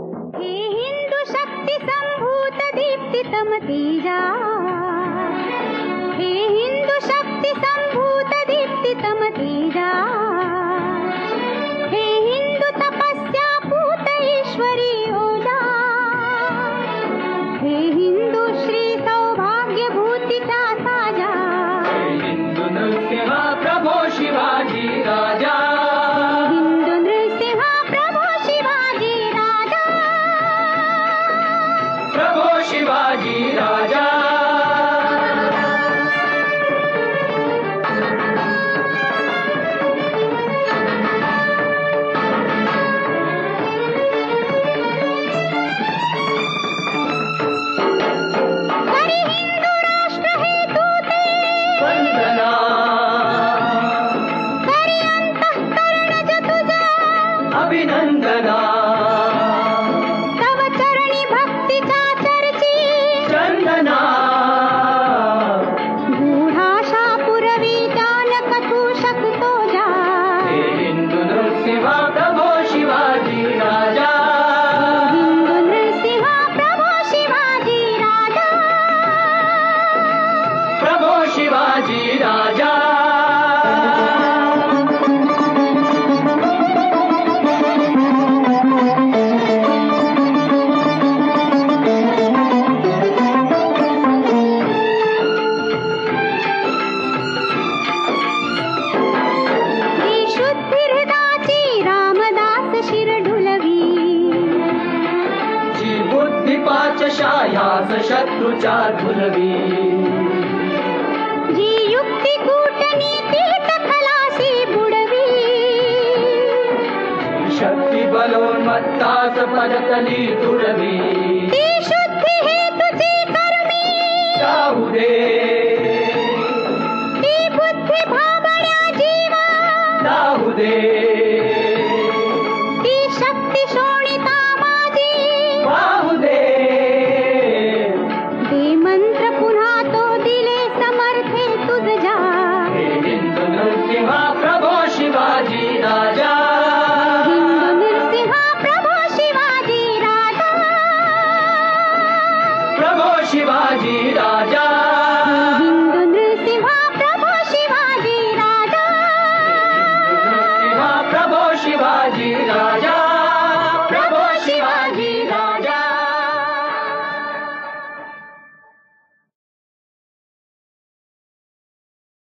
हे हिंदू शक्ती संभूत दीप्तितम तेजा, हे हिंदू शक्ती संभूत दीप्तितम तेजा, हे हिंदू तपस्या पूत ईश्वरी ओजा, हे हिंदू श्री सौभाग्य भूतीचा साजा, हे हिंदू नृसिंह प्रभो शिवाजी राजा, हिंदू नृसिंह प्रभो शिवाजी राजा, प्रभो शिवाजी राजा. हरी हिंदू राष्ट्र हेतू ते वंदना हरी अंतःकरणज तुझा, अभिनंदना तव चरणी भक्तीचा चर्ची, चंदना गूढाशा पुरवी जानक तू शकतो जा, हे हिंदू नृसिंह प्रभो शिवाजी राजा, हिंदू नृसिंह प्रभो शिवाजी राजा, प्रभो शिवाजी राजा. ही शुद्धी हृदाची रामदास शिर ढुलवी, जी बुद्धी पाचशायास शत्रूच्या धुलवी, जी युक्ती कूटनीतीत खलासी बुडवी, शक्ती बलोन्मत्तास पदतली तुडवी, ती शुद्धी हेतुची कर्मी जाऊ दे